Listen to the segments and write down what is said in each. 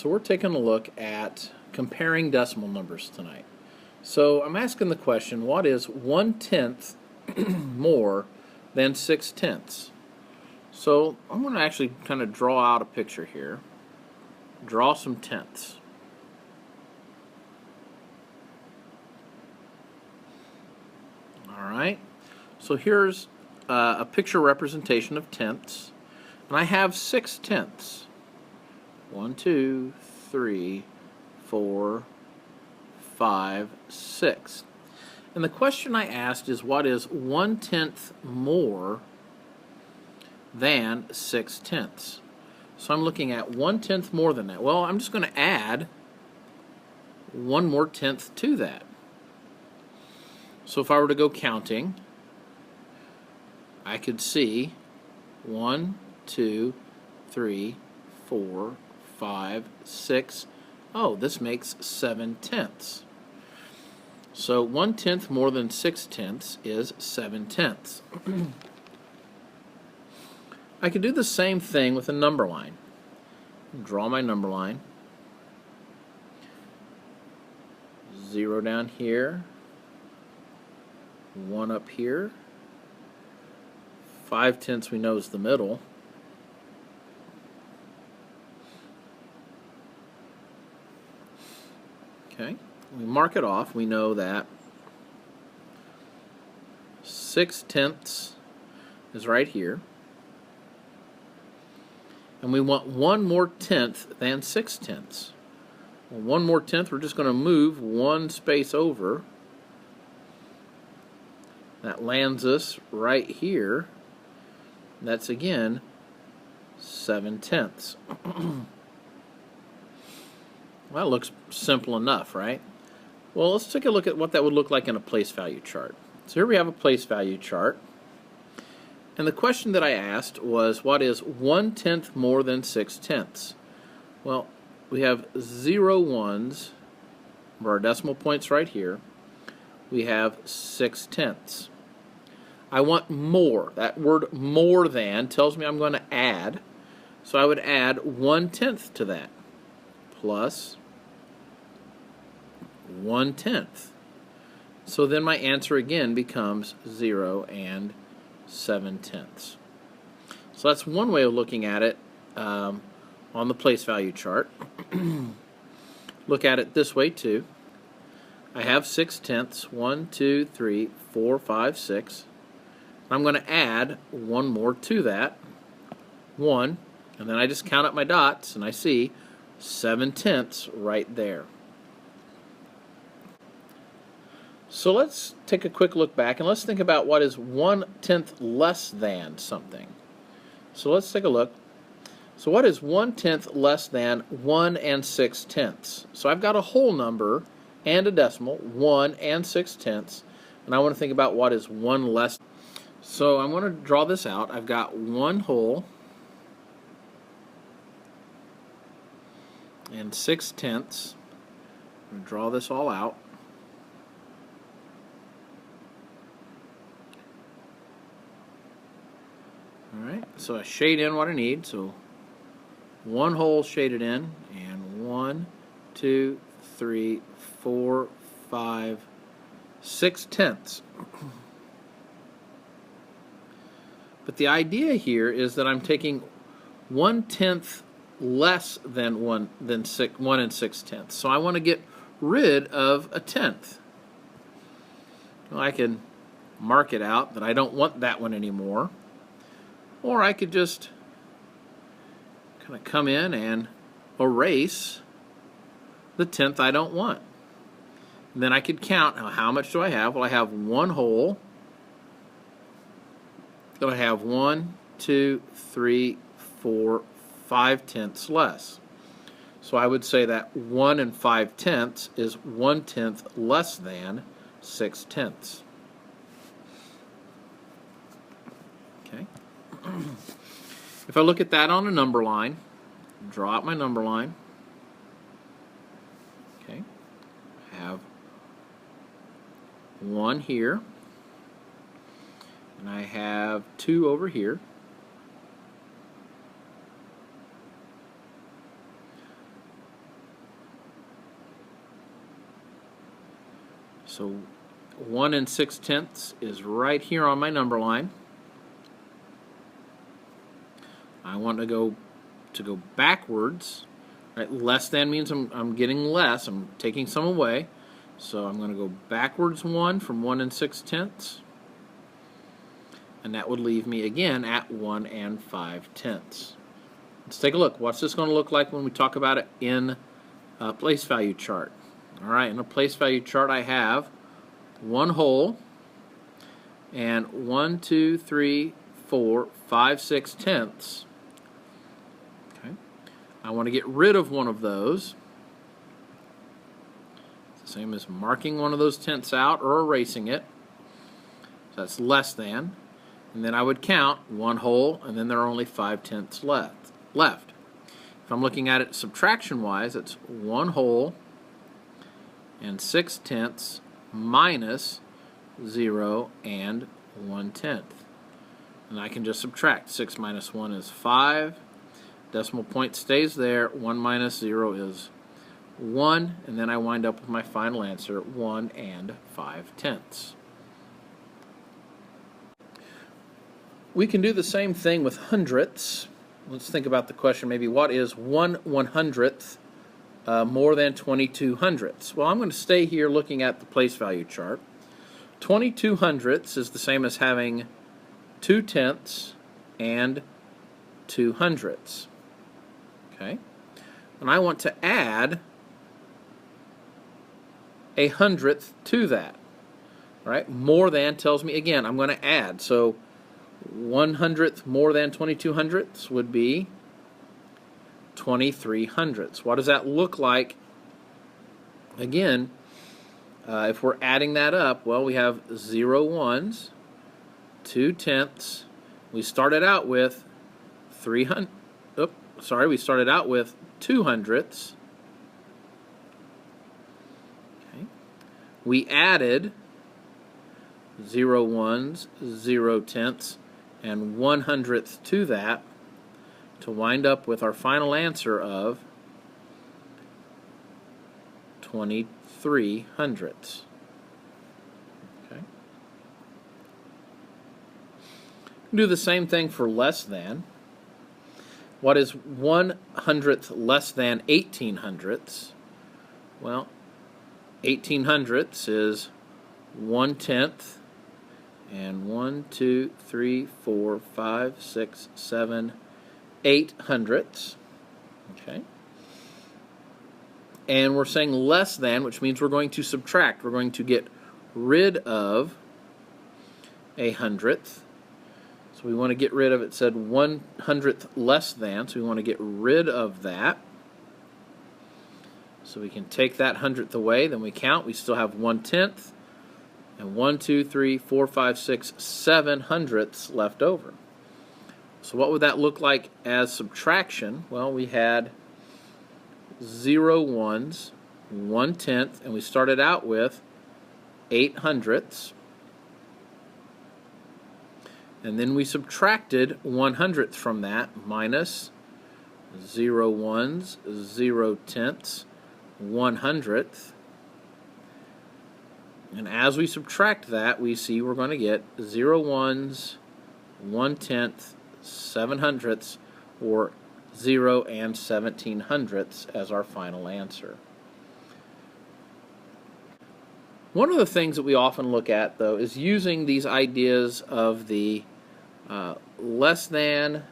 So we're taking a look at comparing decimal numbers tonight. So I'm asking the question, what is 1/10 more than 6/10? So I'm going to actually kind of draw out a picture here. Draw some tenths. Alright, so here's a picture representation of tenths. And I have 6/10. 1, 2, 3, 4, 5, 6. And the question I asked is, what is 1/10 more than 6/10? So I'm looking at 1/10 more than that. Well, I'm just going to add one more tenth to that. So if I were to go counting, I could see 1, 2, 3, 4, 5, 6. Oh, this makes 7/10. So 1/10 more than 6/10 is 7/10. I could do the same thing with a number line. Draw my number line. 0 down here. 1 up here. 5/10 we know is the middle. Okay, we mark it off. We know that 6/10 is right here. And we want one more tenth than 6/10. Well, one more tenth, we're just going to move one space over. That lands us right here. That's again 7/10. Well, that looks simple enough, right? Well, let's take a look at what that would look like in a place value chart. So here we have a place value chart. And the question that I asked was, what is 1/10 more than 6/10? Well, we have 0 ones for our decimal points right here. We have 6/10. I want more. That word more than tells me I'm going to add. So I would add 1/10 to that, plus 1/10. So then my answer again becomes 0 and 7/10. So that's one way of looking at it on the place value chart. Look at it this way too. I have 6/10. 1, 2, 3, 4, 5, 6. I'm going to add one more to that. 1. And then I just count up my dots and I see 7/10 right there. So let's take a quick look back and let's think about what is 1/10 less than something. So let's take a look. So what is 1/10 less than 1 and 6/10? So I've got a whole number and a decimal, 1 and 6/10, and I want to think about what is 1 less. So I'm going to draw this out. I've got 1 whole and 6/10. I'm going to draw this all out. Alright, so I shade in what I need. So 1 whole shaded in, and 1, 2, 3, 4, 5, 6/10. But the idea here is that I'm taking 1/10 less than 1 and 6/10. So I want to get rid of a tenth. Well, I can mark it out that I don't want that one anymore. Or I could just kind of come in and erase the tenth I don't want. And then I could count, how much do I have? Well, I have 1 whole. So I have 1, 2, 3, 4, 5/10 less. So I would say that 1 and 5/10 is 1/10 less than 6/10. Okay. If I look at that on a number line, draw out my number line. Okay. I have 1 here, and I have 2 over here. So 1 and 6/10 is right here on my number line. I want to go backwards. Right? Less than means I'm getting less. I'm taking some away. So I'm going to go backwards 1 from 1 and 6/10. And that would leave me again at 1 and 5/10. Let's take a look. What's this going to look like when we talk about it in a place value chart? All right, in a place value chart I have 1 whole and 1, 2, 3, 4, 5, 6/10. Okay. I want to get rid of one of those. It's the same as marking one of those tenths out or erasing it. So that's less than. And then I would count 1 whole, and then there are only 5/10 left. If I'm looking at it subtraction-wise, it's 1 whole and 6/10 minus 0 and 1/10. And I can just subtract. 6 minus 1 is 5. Decimal point stays there. 1 minus 0 is 1. And then I wind up with my final answer, 1 and 5/10. We can do the same thing with hundredths. Let's think about the question maybe, what is 1/100th more than 22 hundredths? Well, I'm going to stay here looking at the place value chart. 22 hundredths is the same as having 2 tenths and 2 hundredths. Okay? And I want to add a hundredth to that. All right? More than tells me, again, I'm going to add. So 1/100th more than 22 hundredths would be 23 hundredths. What does that look like? Again, if we're adding that up, well, we have 0 ones, 2 tenths. We started out with 300. We started out with 2 hundredths. Okay. We added 0 ones, 0 tenths, and 1/100th to that to wind up with our final answer of 23 hundredths. Okay. Do the same thing for less than. What is 1/100th less than 18 hundredths? Well, 18 hundredths is 1/10. And 1, 2, 3, 4, 5, 6, 7, 8 hundredths. Okay. And we're saying less than, which means we're going to subtract. We're going to get rid of a hundredth. So we want to get rid of, it said 1/100th less than, so we want to get rid of that. So we can take that hundredth away, then we count. We still have 1/10. And 1, 2, 3, 4, 5, 6, 7 hundredths left over. So what would that look like as subtraction? Well, we had 0 ones, 1/10, and we started out with 8 hundredths. And then we subtracted 1/100th from that, minus 0 ones, 0 tenths, 1/100th. And as we subtract that, we see we're going to get 0 ones, 1/10, 7 hundredths, or 0 and 17 hundredths as our final answer. One of the things that we often look at, though, is using these ideas of the less than,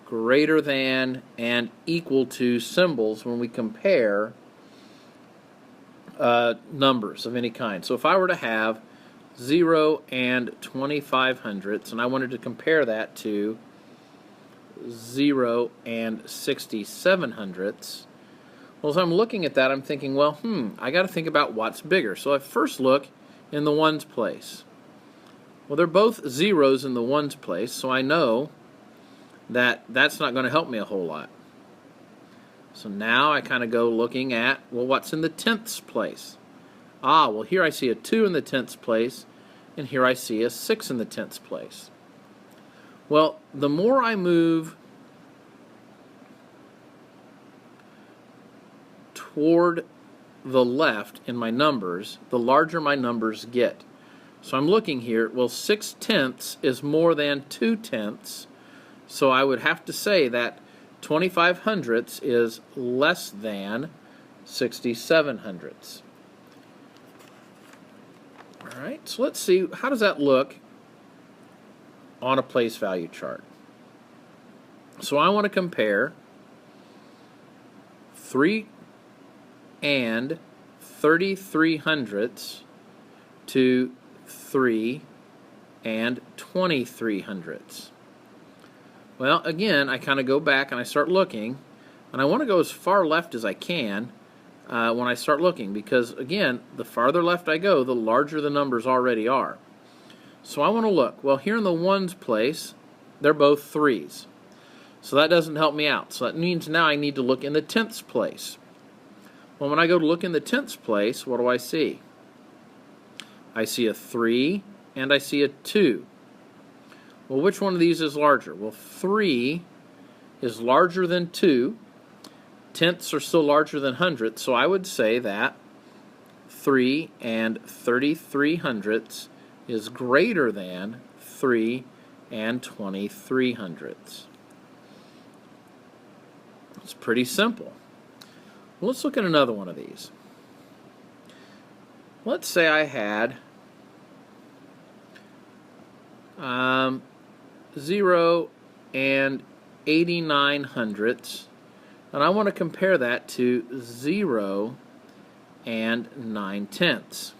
greater than, and equal to symbols when we compare numbers of any kind. So if I were to have 0 and 25 hundredths, and I wanted to compare that to 0 and 67 hundredths, well, as I'm looking at that, I'm thinking, well, I got to think about what's bigger. So I first look in the ones place. Well, they're both zeros in the ones place, so I know that that's not going to help me a whole lot. So now I kind of go looking at, well, what's in the tenths place? Well, here I see a 2 in the tenths place, and here I see a 6 in the tenths place. Well, the more I move toward the left in my numbers, the larger my numbers get. So I'm looking here, well, 6/10 is more than 2/10, so I would have to say that 25 hundredths is less than 67 hundredths. All right, so let's see, how does that look on a place value chart? So I want to compare 3 and 33 hundredths to 3 and 23 hundredths. Well, again, I kind of go back and I start looking, and I want to go as far left as I can when I start looking, because again, the farther left I go, the larger the numbers already are. So I want to look. Well, here in the ones place, they're both 3s. So that doesn't help me out. So that means now I need to look in the tenths place. Well, when I go to look in the tenths place, what do I see? I see a 3 and I see a 2. Well, which one of these is larger? Well, 3 is larger than 2. Tenths are still larger than hundredths, so I would say that 3 and 33 hundredths is greater than 3 and 23 hundredths. It's pretty simple. Well, let's look at another one of these. Let's say I had 0 and 89 hundredths, and I want to compare that to 0 and 9/10.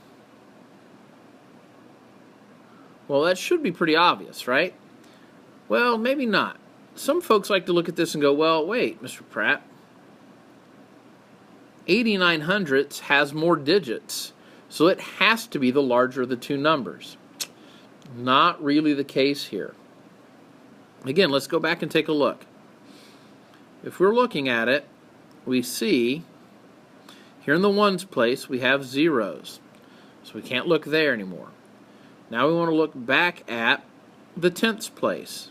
Well, that should be pretty obvious, right? Well, maybe not. Some folks like to look at this and go, well, wait, Mr. Pratt, 89 hundredths has more digits, so it has to be the larger of the two numbers. Not really the case here. Again, let's go back and take a look. If we're looking at it, we see here in the ones place we have zeros, so we can't look there anymore. Now we want to look back at the tenths place.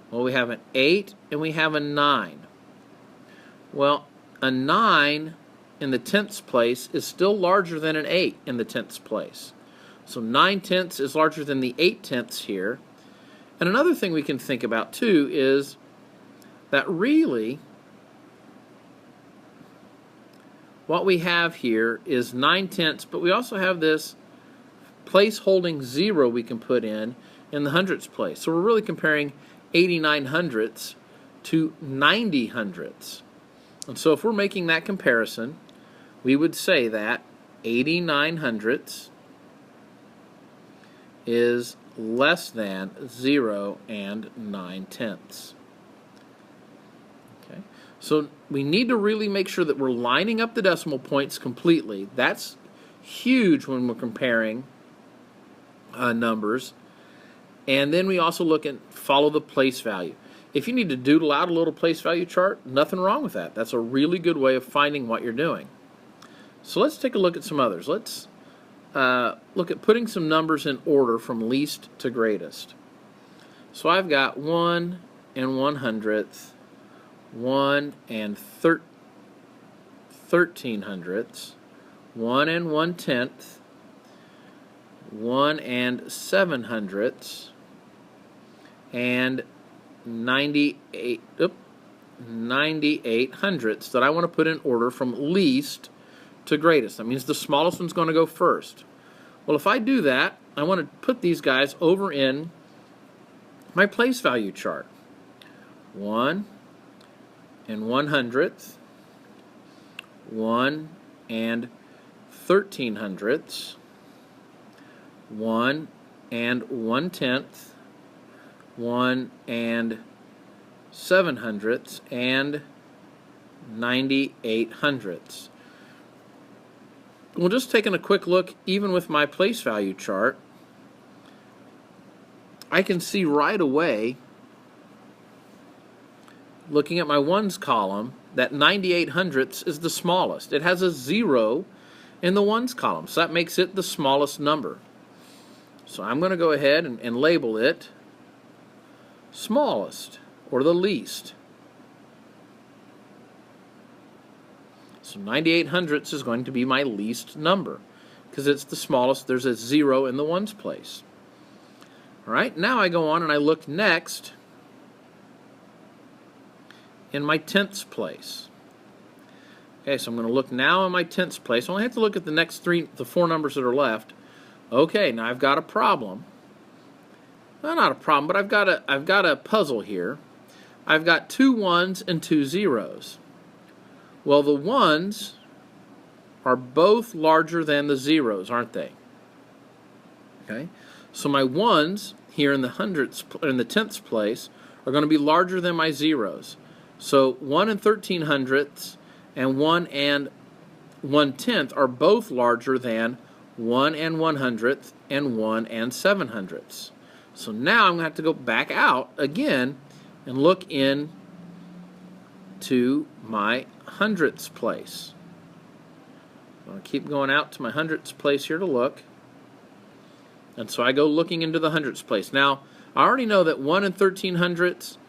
Well, we have an 8 and we have a 9. Well, a 9 in the tenths place is still larger than an 8 in the tenths place. So 9/10 is larger than the 8/10 here. And another thing we can think about too is that really what we have here is 9/10, but we also have this place holding 0 we can put in the hundredths place. So we're really comparing 89 hundredths to 90 hundredths. And so if we're making that comparison, we would say that 89 hundredths is less than 0 and 9/10. Okay, so we need to really make sure that we're lining up the decimal points completely. That's huge when we're comparing numbers. And then we also look and follow the place value. If you need to doodle out a little place value chart, nothing wrong with that. That's a really good way of finding what you're doing. So let's take a look at some others. Let's look at putting some numbers in order from least to greatest. So I've got 1 and 100th, 1 and 13 hundredths, 1 and 1/10, 1 and 7 hundredths, and 98 hundredths that I want to put in order from least to greatest. That means the smallest one's going to go first. Well, if I do that, I want to put these guys over in my place value chart. 1 and 100th, 1 and 13 hundredths, 1 and 1/10, 1 and 7 hundredths, and 98 hundredths. Well, just taking a quick look, even with my place value chart, I can see right away, looking at my ones column, that 98 hundredths is the smallest. It has a 0 in the ones column, so that makes it the smallest number. So I'm going to go ahead and label it smallest, or the least. So 98 hundredths is going to be my least number because it's the smallest. There's a 0 in the ones place. All right, now I go on and I look next in my tenths place. Okay, so I'm going to look now in my tenths place. I only have to look at the 4 numbers that are left. Okay, now I've got a problem. Well, not a problem, but I've got a puzzle here. I've got 2 1s and 2 zeros. Well, the 1s are both larger than the zeros, aren't they? Okay, so my 1s here in the tenths place are going to be larger than my zeros. So 1 and 13 hundredths and 1 and 1/10 are both larger than 1 and 100th and 1 and 7 hundredths. So now I'm going to have to go back out again and look in to my hundredths place. I'm going to keep going out to my hundredths place here to look. And so I go looking into the hundredths place. Now, I already know that 1 and 13 hundredths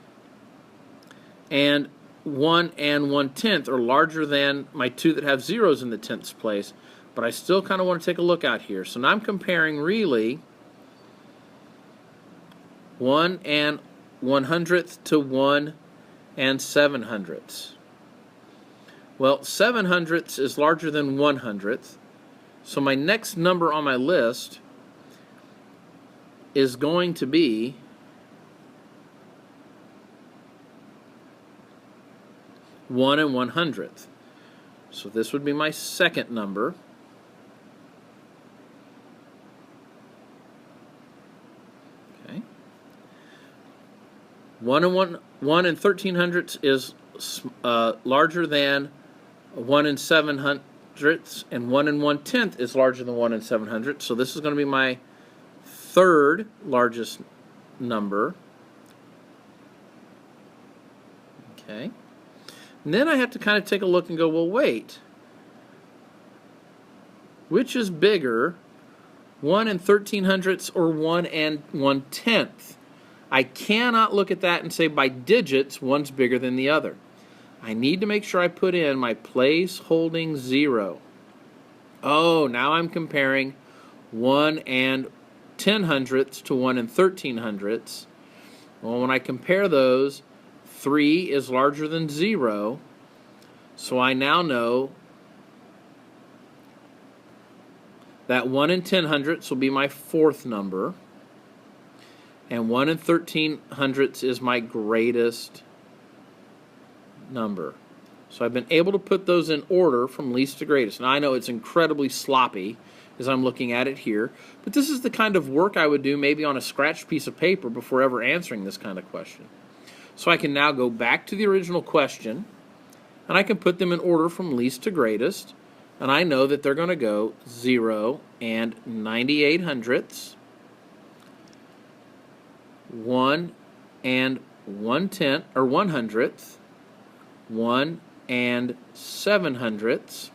and 1 and 1/10 are larger than my 2 that have zeros in the tenths place, but I still kind of want to take a look out here. So now I'm comparing really 1 and 100th to 1 and 7 hundredths. Well, 7 hundredths is larger than 100th, so my next number on my list is going to be 1 and 100th. So this would be my second number. Okay. 1 and 13 hundredths is larger than 1 and 7 hundredths, and 1 and 1/10 is larger than 1 and 7 hundredths. So this is going to be my third largest number. Okay. And then I have to kind of take a look and go, well, wait. Which is bigger, 1 and 13 hundredths or 1 and 1/10? I cannot look at that and say by digits, one's bigger than the other. I need to make sure I put in my place holding 0. Oh, now I'm comparing 1 and 10 hundredths to 1 and 13 hundredths. Well, when I compare those, 3 is larger than 0. So I now know that 1 and 10 hundredths will be my fourth number. And 1 and 13 hundredths is my greatest number. So I've been able to put those in order from least to greatest. Now I know it's incredibly sloppy as I'm looking at it here, but this is the kind of work I would do maybe on a scratched piece of paper before ever answering this kind of question. So I can now go back to the original question, and I can put them in order from least to greatest, and I know that they're going to go 0 and 98 hundredths, 1 and 1/10 or 100th, 1 and 7 hundredths,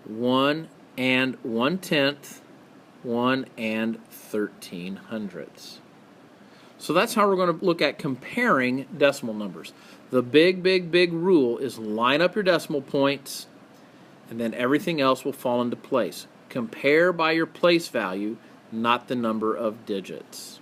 1 and 1/10, 1 and 13 hundredths. So that's how we're going to look at comparing decimal numbers. The big rule is line up your decimal points, and then everything else will fall into place. Compare by your place value, not the number of digits.